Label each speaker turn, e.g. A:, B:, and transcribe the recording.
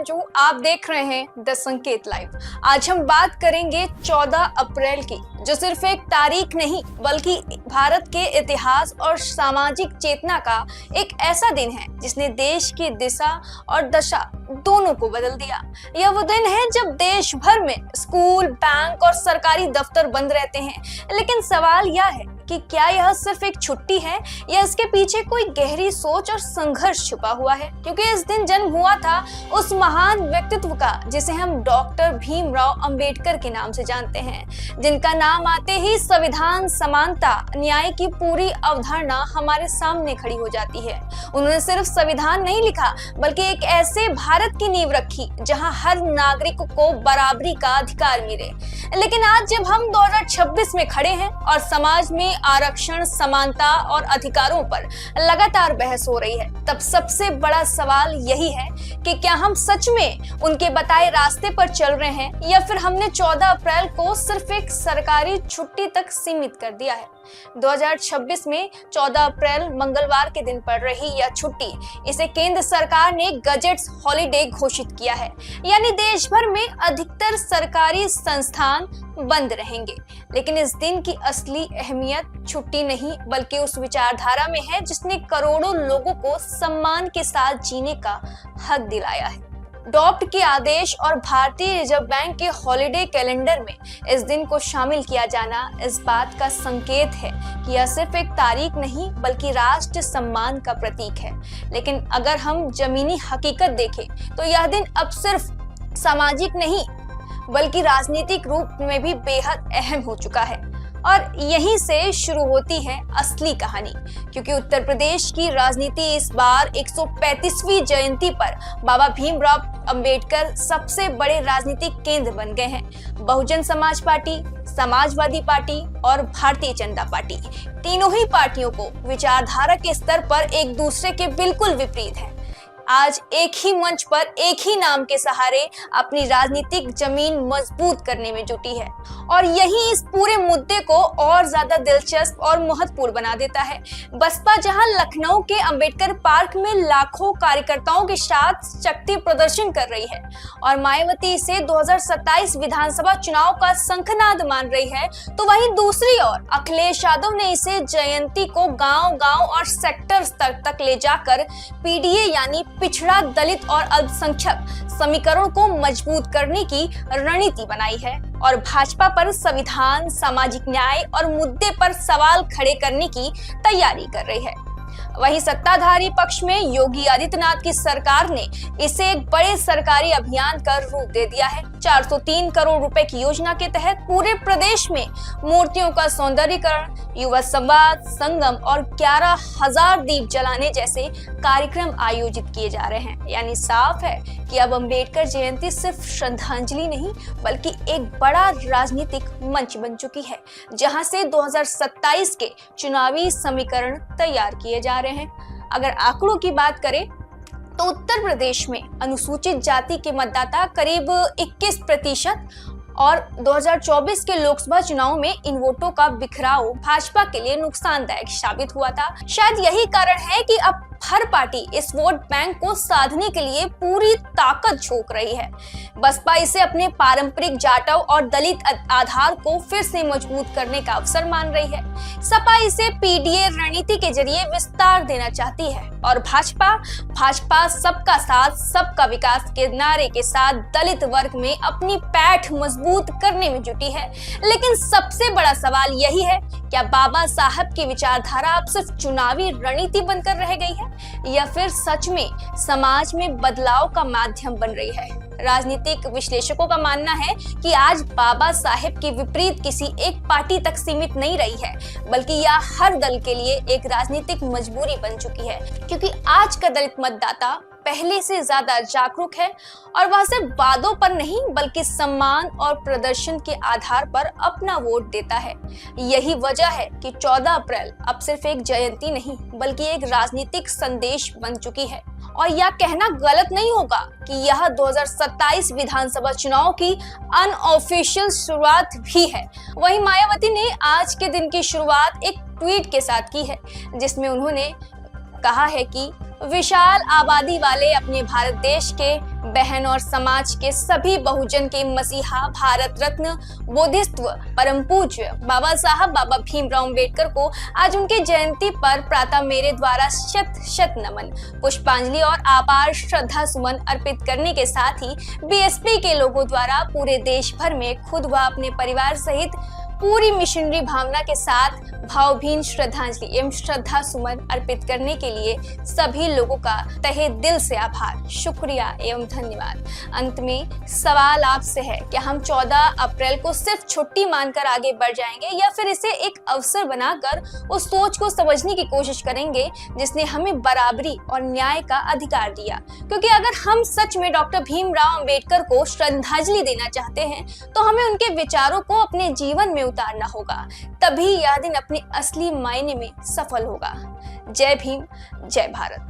A: अंजू, आप देख रहे हैं द संकेत लाइव। आज हम बात करेंगे 14 अप्रैल की, जो सिर्फ एक तारीख नहीं बल्कि भारत के इतिहास और सामाजिक चेतना का एक ऐसा दिन है जिसने देश की दिशा और दशा दोनों को बदल दिया। यह वो दिन है जब देश भर में स्कूल, बैंक और सरकारी दफ्तर बंद रहते हैं। लेकिन सवाल यह है कि क्या यह सिर्फ एक छुट्टी है या इसके पीछे कोई गहरी सोच और संघर्ष छुपा हुआ है? क्योंकि इस दिन जन्म हुआ था उस महान व्यक्तित्व का जिसे हम डॉक्टर भीमराव अंबेडकर के नाम से जानते हैं, जिनका नाम आते ही संविधान, समानता, न्याय की पूरी अवधारणा हमारे सामने खड़ी हो जाती है। उन्होंने सिर्फ संविधान नहीं लिखा बल्कि एक ऐसे भारत की नींव रखी जहां हर नागरिक को बराबरी का अधिकार मिले। लेकिन आज जब हम 2026 में खड़े हैं और समाज में आरक्षण, समानता और अधिकारों पर लगातार बहस हो रही है, तब सबसे बड़ा सवाल यही है कि क्या हम सच में उनके बताए रास्ते पर चल रहे हैं या फिर हमने 14 अप्रैल को सिर्फ एक सरकारी छुट्टी तक सीमित कर दिया है। 2026 में 14 अप्रैल मंगलवार के दिन पड़ रही यह छुट्टी, इसे केंद्र सरकार ने गजेट्स हॉलीडे घोषित किया है, यानी देश भर में अधिकतर सरकारी संस्थान बंद रहेंगे। लेकिन इस दिन की असली अहमियत छुट्टी नहीं बल्कि उस विचारधारा में है जिसने करोड़ों लोगों को सम्मान के साथ जीने का हक दिलाया है। डॉप्ट के आदेश और भारतीय रिजर्व बैंक के हॉलिडे कैलेंडर में इस दिन को शामिल किया जाना इस बात का संकेत है कि यह सिर्फ एक तारीख नहीं बल्कि राष्ट्र सम्मान का प्रतीक है। लेकिन अगर हम जमीनी हकीकत देखें तो यह दिन अब सिर्फ सामाजिक नहीं बल्कि राजनीतिक रूप में भी बेहद अहम हो चुका है। और यहीं से शुरू होती है असली कहानी, क्योंकि उत्तर प्रदेश की राजनीति इस बार 135वीं जयंती पर बाबा भीमराव अंबेडकर सबसे बड़े राजनीतिक केंद्र बन गए हैं। बहुजन समाज पार्टी, समाजवादी पार्टी और भारतीय जनता पार्टी, तीनों ही पार्टियों को विचारधारा के स्तर पर एक दूसरे के बिल्कुल विपरीत है, आज एक ही मंच पर एक ही नाम के सहारे अपनी राजनीतिक जमीन मजबूत करने में जुटी है। और यही इस पूरे मुद्दे को और ज्यादा दिलचस्प और महत्वपूर्ण बना देता है। बसपा जहां लखनऊ के अंबेडकर पार्क में लाखों कार्यकर्ताओं के साथ शक्ति प्रदर्शन कर रही है और मायावती इसे 2027 विधानसभा चुनाव का शंखनाद मान रही है, तो वहीं दूसरी ओर अखिलेश यादव ने इसे जयंती को गांव-गांव और सेक्टर स्तर तक ले जाकर पीडीए यानी पिछड़ा, दलित और अल्पसंख्यक समीकरण को मजबूत करने की रणनीति बनाई है और भाजपा पर संविधान, सामाजिक न्याय और मुद्दे पर सवाल खड़े करने की तैयारी कर रही है। वहीं सत्ताधारी पक्ष में योगी आदित्यनाथ की सरकार ने इसे एक बड़े सरकारी अभियान का रूप दे दिया है। 403 करोड़ रुपए की योजना के तहत पूरे प्रदेश में मूर्तियों का सौंदर्यीकरण, युवा संवाद, संगम और 11,000 दीप जलाने जैसे कार्यक्रम आयोजित किए जा रहे हैं। यानी साफ है कि अब अंबेडकर जयंती सिर्फ श्रद्धांजलि नहीं बल्कि एक बड़ा राजनीतिक मंच बन चुकी है, जहां से 2027 के चुनावी समीकरण तैयार किए जा रहे हैं। अगर आंकड़ों की बात करें तो उत्तर प्रदेश में अनुसूचित जाति के मतदाता करीब 21% और 2024 के लोकसभा चुनाव में इन वोटों का बिखराव भाजपा के लिए नुकसानदायक साबित हुआ था। शायद यही कारण है कि अब हर पार्टी इस वोट बैंक को साधने के लिए पूरी ताकत झोंक रही है। बसपा इसे अपने पारंपरिक जाटव और दलित आधार को फिर से मजबूत करने का अवसर मान रही है। सपा इसे पीडीए रणनीति के जरिए विस्तार देना चाहती है और भाजपा सबका साथ सबका विकास के नारे के साथ दलित वर्ग में अपनी पैठ मजबूत करने में जुटी है। लेकिन सबसे बड़ा सवाल यही है, क्या बाबा साहब की विचारधारा अब सिर्फ चुनावी रणनीति बनकर रह गई है या फिर सच में समाज में बदलाव का माध्यम बन रही है? राजनीतिक विश्लेषकों का मानना है कि आज बाबा साहेब के विपरीत किसी एक पार्टी तक सीमित नहीं रही है, बल्कि यह हर दल के लिए एक राजनीतिक मजबूरी बन चुकी है, क्योंकि आज का दलित मतदाता पहले से ज्यादा जागरूक है और वह सिर्फ वादों पर नहीं बल्कि सम्मान और प्रदर्शन के आधार पर अपना वोट देता है। यही वजह है कि 14 अप्रैल अब सिर्फ एक जयंती नहीं बल्कि एक राजनीतिक संदेश बन चुकी है। और यह कहना गलत नहीं होगा कि यह 2027 विधानसभा चुनाव की अनऑफिशियल शुरुआत भी है। वहीं मायावती ने आज के दिन की शुरुआत एक ट्वीट के साथ की है, जिसमें उन्होंने कहा है कि विशाल आबादी वाले अपने भारत देश के बहन और समाज के सभी बहुजन के मसीहा, भारत रत्न, बोधिसत्व, परम पूज्य बाबा साहब बाबा भीमराव अम्बेडकर को आज उनके जयंती पर प्रातः मेरे द्वारा शत शत नमन, पुष्पांजलि और आपार श्रद्धा सुमन अर्पित करने के साथ ही बीएसपी के लोगों द्वारा पूरे देश भर में खुद व अपने परिवार सहित पूरी मिशनरी भावना के साथ भावभीन श्रद्धांजलि एवं श्रद्धा सुमन अर्पित करने के लिए सभी लोगों का तहे दिल से आभार, शुक्रिया एवं धन्यवाद। अंत में सवाल आपसे है कि हम 14 अप्रैल को सिर्फ छुट्टी मानकर आगे बढ़ जाएंगे या फिर इसे एक अवसर बनाकर उस सोच को समझने की कोशिश करेंगे जिसने हमें बराबरी और न्याय का अधिकार दिया। क्योंकि अगर हम सच में डॉक्टर भीमराव अम्बेडकर को श्रद्धांजलि देना चाहते हैं तो हमें उनके विचारों को अपने जीवन में उतारना होगा, तभी यह दिन अपने असली मायने में सफल होगा। जय भीम, जय भारत।